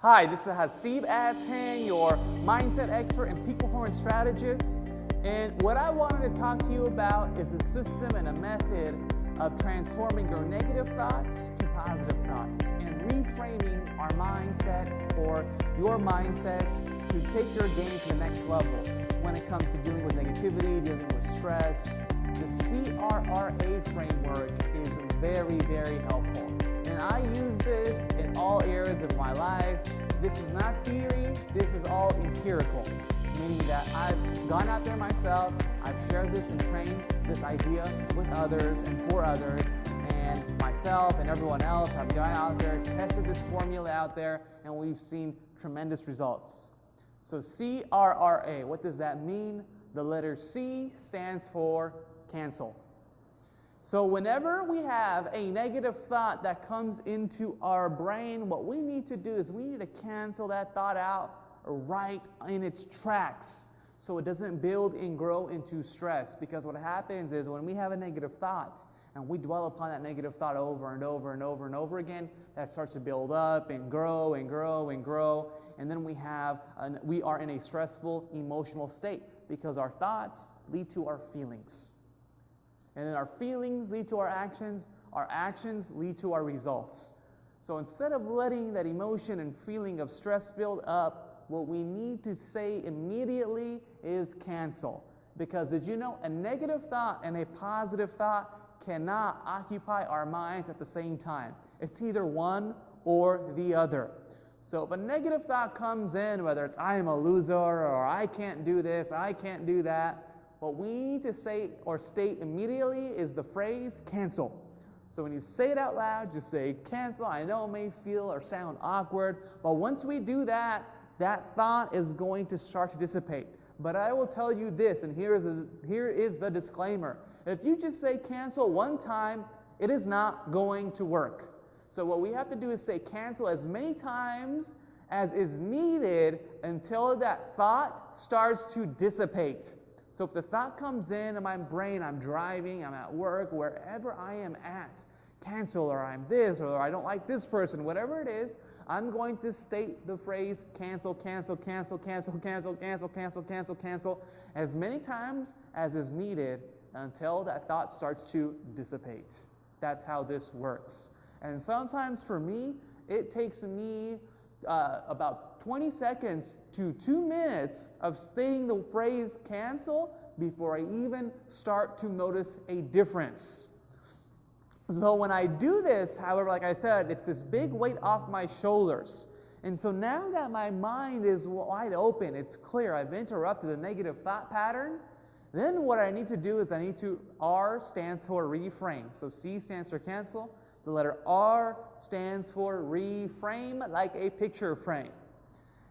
Hi, this is Hasib Ashang, your mindset expert and peak performance strategist. And what I wanted to talk to you about is a system and a method of transforming your negative thoughts to positive thoughts and reframing our mindset or your mindset to take your game to the next level when it comes to dealing with negativity, dealing with stress. The CRRA framework is very, very helpful. And I use this in all areas of my life. This is not theory, this is all empirical, meaning that I've gone out there myself, I've shared this and trained this idea with others and for others, and myself and everyone else have gone out there, tested this formula out there, and we've seen tremendous results. So CRRA, what does that mean? The letter C stands for cancel. So whenever we have a negative thought that comes into our brain, what we need to do is we need to cancel that thought out right in its tracks so it doesn't build and grow into stress. Because what happens is when we have a negative thought and we dwell upon that negative thought over and over and over and over again, that starts to build up and grow and grow and grow. And then we are in a stressful emotional state because our thoughts lead to our feelings. And then our feelings lead to our actions lead to our results. So instead of letting that emotion and feeling of stress build up, what we need to say immediately is cancel. Because did you know a negative thought and a positive thought cannot occupy our minds at the same time? It's either one or the other. So if a negative thought comes in, whether it's I am a loser or I can't do this, I can't do that, what we need to say or state immediately is the phrase cancel. So when you say it out loud, just say cancel. I know it may feel or sound awkward, but once we do that, that thought is going to start to dissipate. But I will tell you this, and here is the disclaimer. If you just say cancel one time, it is not going to work. So what we have to do is say cancel as many times as is needed until that thought starts to dissipate. So if the thought comes in my brain, I'm driving, I'm at work, wherever I am at, cancel, or I'm this, or I don't like this person, whatever it is, I'm going to state the phrase cancel, cancel, cancel, cancel, cancel, cancel, cancel, cancel, cancel, as many times as is needed until that thought starts to dissipate. That's how this works. And sometimes for me, it takes me about 20 seconds to 2 minutes of stating the phrase cancel before I even start to notice a difference. So when I do this, however, like I said, it's this big weight off my shoulders. And so now that my mind is wide open, it's clear, I've interrupted the negative thought pattern, then what I need to do is R stands for reframe. So C stands for cancel. The letter R stands for reframe, like a picture frame.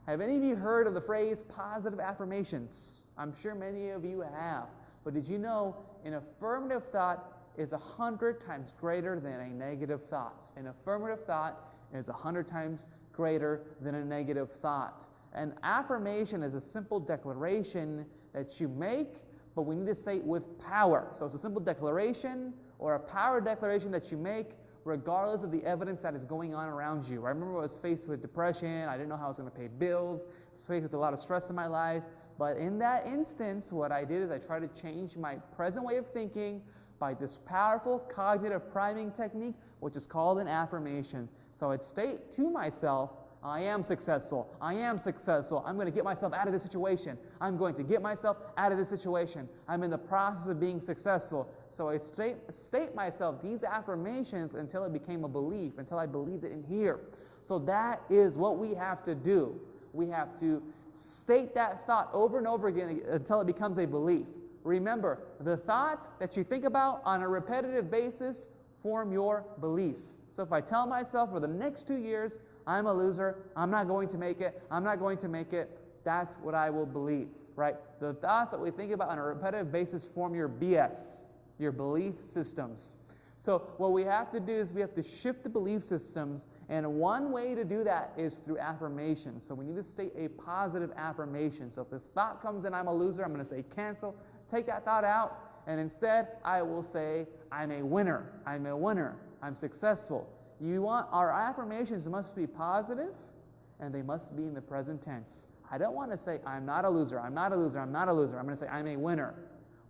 Have any of you heard of the phrase positive affirmations? I'm sure many of you have. But did you know an affirmative thought is 100 times greater than a negative thought? An affirmative thought is 100 times greater than a negative thought. An affirmation is a simple declaration that you make, but we need to say it with power. So it's a simple declaration or a power declaration that you make regardless of the evidence that is going on around you. I remember I was faced with depression. I didn't know how I was going to pay bills. I was faced with a lot of stress in my life. But in that instance, what I did is I tried to change my present way of thinking by this powerful cognitive priming technique, which is called an affirmation. So I'd state to myself, I am successful. I am successful. I'm going to get myself out of this situation. I'm going to get myself out of this situation. I'm in the process of being successful. So I state myself these affirmations until it became a belief, until I believed it in here. So that is what we have to do. We have to state that thought over and over again until it becomes a belief. Remember, the thoughts that you think about on a repetitive basis form your beliefs. So if I tell myself for the next 2 years, I'm a loser, I'm not going to make it, I'm not going to make it, that's what I will believe, right? The thoughts that we think about on a repetitive basis form your BS, your belief systems. So what we have to do is we have to shift the belief systems, and one way to do that is through affirmation. So we need to state a positive affirmation. So if this thought comes in, I'm a loser, I'm going to say cancel, take that thought out, and instead I will say, I'm a winner, I'm successful. Our affirmations must be positive, and they must be in the present tense. I don't want to say, I'm not a loser, I'm not a loser, I'm not a loser. I'm going to say, I'm a winner.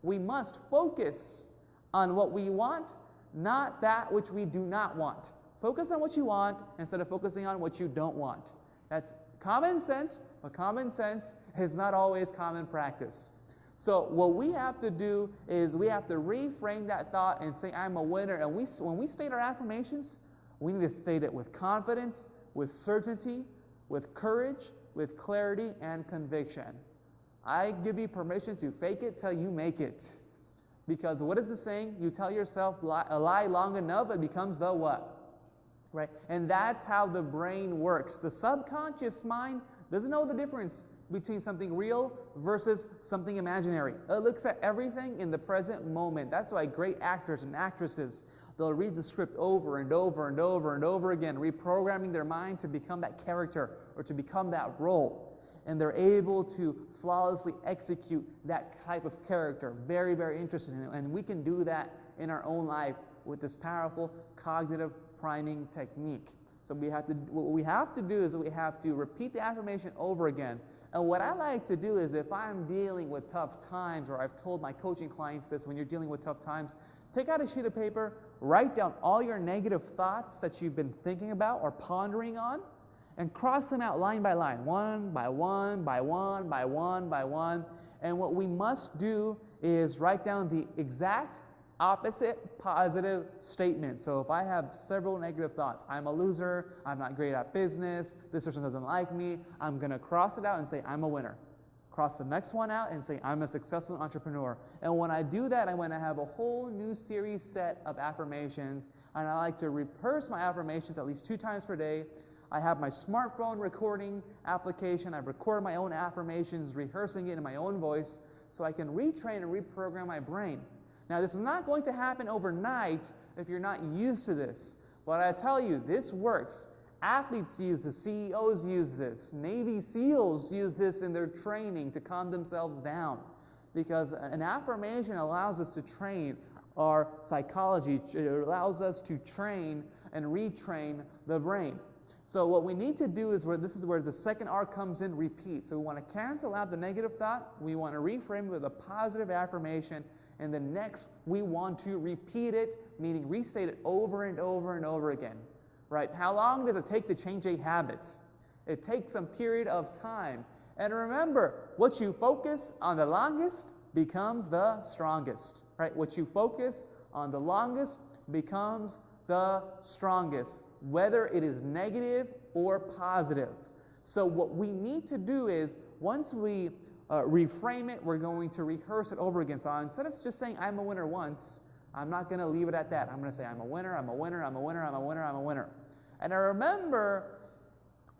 We must focus on what we want, not that which we do not want. Focus on what you want instead of focusing on what you don't want. That's common sense, but common sense is not always common practice. So what we have to do is we have to reframe that thought and say, I'm a winner. And when we state our affirmations, we need to state it with confidence, with certainty, with courage, with clarity and conviction. I give you permission to fake it till you make it. Because what is the saying? You tell yourself a lie long enough, it becomes the what? Right? And that's how the brain works. The subconscious mind doesn't know the difference between something real versus something imaginary. It looks at everything in the present moment. That's why great actors and actresses, they'll read the script over and over and over and over again, reprogramming their mind to become that character or to become that role. And they're able to flawlessly execute that type of character. Very, very interesting. And we can do that in our own life with this powerful cognitive priming technique. So what we have to do is we have to repeat the affirmation over again. And what I like to do is if I'm dealing with tough times, or I've told my coaching clients this, when you're dealing with tough times, take out a sheet of paper, write down all your negative thoughts that you've been thinking about or pondering on, and cross them out line by line, one by one, by one, by one, by one. And what we must do is write down the exact opposite positive statement. So if I have several negative thoughts, I'm a loser, I'm not great at business, this person doesn't like me, I'm going to cross it out and say, I'm a winner. Cross the next one out and say, I'm a successful entrepreneur. And when I do that, I'm going to have a whole new series set of affirmations. And I like to rehearse my affirmations at least 2 times per day. I have my smartphone recording application. I record my own affirmations, rehearsing it in my own voice so I can retrain and reprogram my brain. Now, this is not going to happen overnight if you're not used to this. But I tell you, this works. Athletes use this, CEOs use this, Navy SEALs use this in their training to calm themselves down. Because an affirmation allows us to train our psychology. It allows us to train and retrain the brain. So what we need to do is this is where the second R comes in, repeat. So we want to cancel out the negative thought. We want to reframe it with a positive affirmation. And then next, we want to repeat it, meaning restate it over and over and over again. Right? How long does it take to change a habit? It takes some period of time. And remember, what you focus on the longest becomes the strongest. Right? What you focus on the longest becomes the strongest, whether it is negative or positive. So what we need to do is, once we reframe it, we're going to rehearse it over again. So instead of just saying I'm a winner once, I'm not going to leave it at that. I'm going to say I'm a winner, I'm a winner, I'm a winner, I'm a winner, I'm a winner. And I remember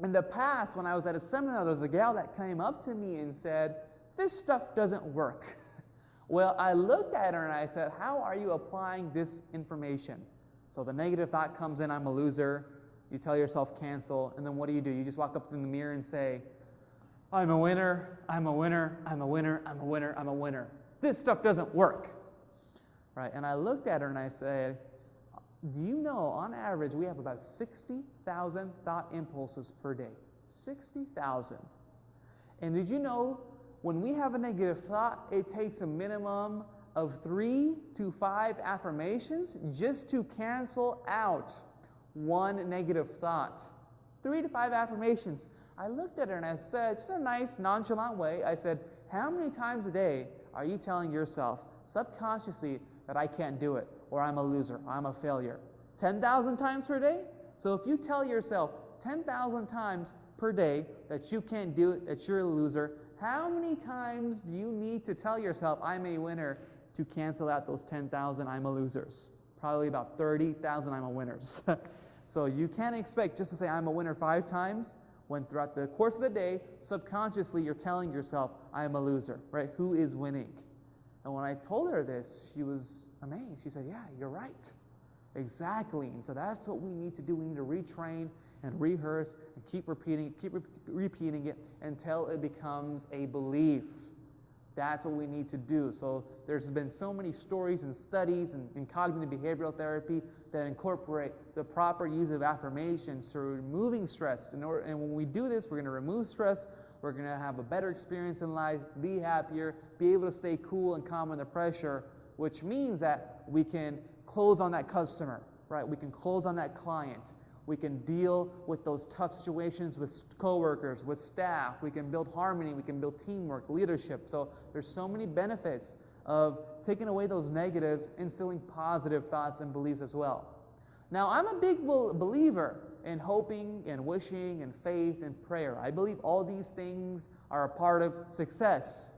in the past when I was at a seminar, there was a gal that came up to me and said, this stuff doesn't work. Well, I looked at her and I said, how are you applying this information? So the negative thought comes in, I'm a loser. You tell yourself cancel, and then what do? You just walk up in the mirror and say, I'm a winner, I'm a winner, I'm a winner, I'm a winner, I'm a winner. This stuff doesn't work. Right? And I looked at her and I said, do you know, on average, we have about 60,000 thought impulses per day. 60,000. And did you know, when we have a negative thought, it takes a minimum of 3 to 5 affirmations just to cancel out one negative thought. 3 to 5 affirmations. I looked at her and I said, just in a nice, nonchalant way, I said, how many times a day are you telling yourself subconsciously that I can't do it, or I'm a loser, or I'm a failure? 10,000 times per day? So if you tell yourself 10,000 times per day that you can't do it, that you're a loser, how many times do you need to tell yourself I'm a winner to cancel out those 10,000 I'm a losers? Probably about 30,000 I'm a winners. So you can't expect just to say I'm a winner 5 times, when throughout the course of the day, subconsciously you're telling yourself, I am a loser, right? Who is winning? And when I told her this, she was amazed. She said, yeah, you're right. Exactly. And so that's what we need to do. We need to retrain and rehearse and keep repeating it until it becomes a belief. That's what we need to do. So there's been so many stories and studies in cognitive behavioral therapy that incorporate the proper use of affirmations to removing stress. And when we do this, we're going to remove stress. We're going to have a better experience in life, be happier, be able to stay cool and calm under pressure, which means that we can close on that customer, right? We can close on that client. We can deal with those tough situations with coworkers, with staff. We can build harmony. We can build teamwork, leadership. So there's so many benefits of taking away those negatives, instilling positive thoughts and beliefs as well. Now, I'm a big believer in hoping and wishing and faith and prayer. I believe all these things are a part of success.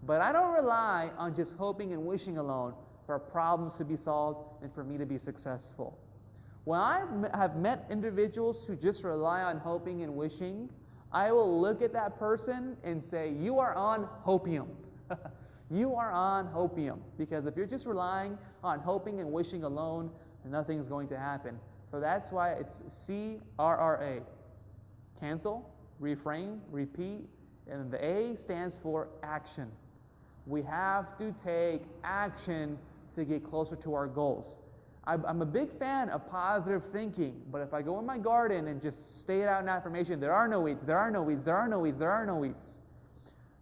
But I don't rely on just hoping and wishing alone for problems to be solved and for me to be successful. When I have met individuals who just rely on hoping and wishing, I will look at that person and say, you are on hopium. You are on hopium. Because if you're just relying on hoping and wishing alone, nothing's going to happen. So that's why it's CRRA. Cancel, reframe, repeat, and the A stands for action. We have to take action to get closer to our goals. I'm a big fan of positive thinking, but if I go in my garden and just state out an affirmation, there are no weeds, there are no weeds, there are no weeds, there are no weeds,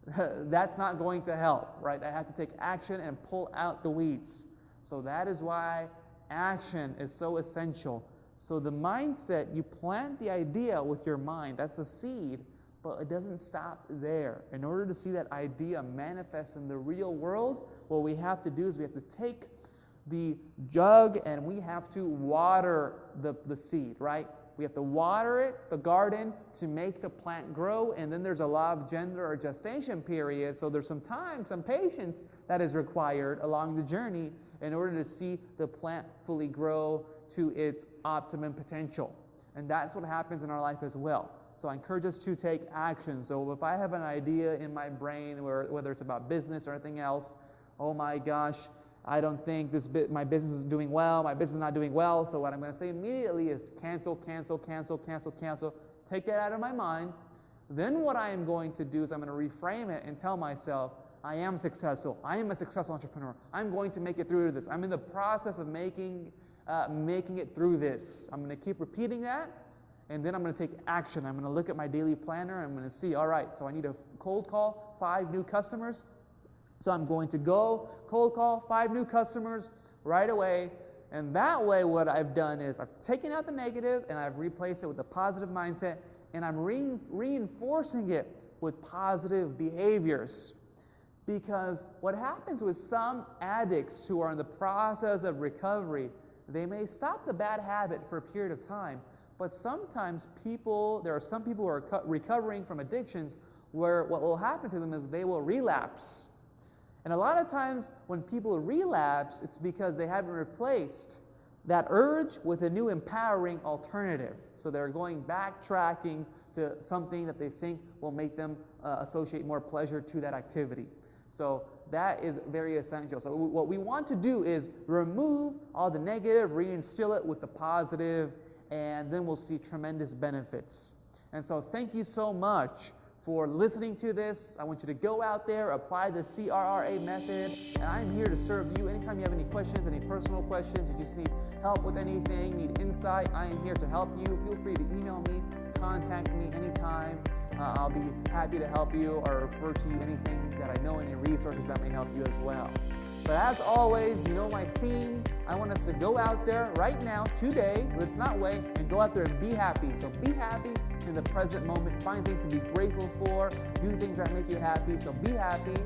that's not going to help, right? I have to take action and pull out the weeds. So that is why action is so essential. So the mindset, you plant the idea with your mind, that's a seed, but it doesn't stop there. In order to see that idea manifest in the real world, what we have to do is we have to take the jug and we have to water the seed, right? We have to water it, the garden, to make the plant grow, and then there's a law of gender or gestation period, so there's some time, some patience that is required along the journey in order to see the plant fully grow to its optimum potential. And that's what happens in our life as well. So I encourage us to take action. So if I have an idea in my brain, whether it's about business or anything else, oh my gosh, I don't think my business is doing well, my business is not doing well, so what I'm going to say immediately is cancel, cancel, cancel, cancel, cancel. Take that out of my mind. Then what I am going to do is I'm going to reframe it and tell myself, I am successful. I am a successful entrepreneur. I'm going to make it through this. I'm in the process of making it through this. I'm going to keep repeating that, and then I'm going to take action. I'm going to look at my daily planner, and I'm going to see, all right, so I need to cold call 5 new customers. So I'm going to go cold call 5 new customers right away. And that way what I've done is I've taken out the negative and I've replaced it with a positive mindset, and I'm reinforcing it with positive behaviors. Because what happens with some addicts who are in the process of recovery, they may stop the bad habit for a period of time, but sometimes there are some people who are recovering from addictions where what will happen to them is they will relapse. And a lot of times when people relapse, it's because they haven't replaced that urge with a new empowering alternative. So they're backtracking to something that they think will make them associate more pleasure to that activity. So that is very essential. So what we want to do is remove all the negative, reinstill it with the positive, and then we'll see tremendous benefits. And so thank you so much for listening to this. I want you to go out there, apply the CRRA method, and I'm here to serve you. Anytime you have any questions, any personal questions, you just need help with anything, need insight, I am here to help you. Feel free to email me, contact me anytime. I'll be happy to help you or refer to you anything that I know, any resources that may help you as well. But as always, you know my theme. I want us to go out there right now, today, let's not wait, and go out there and be happy. So be happy in the present moment. Find things to be grateful for. Do things that make you happy. So be happy.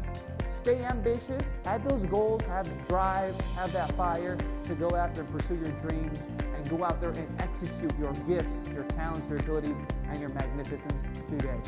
Stay ambitious. Have those goals. Have drive. Have that fire to go after and pursue your dreams. And go out there and execute your gifts, your talents, your abilities, and your magnificence today.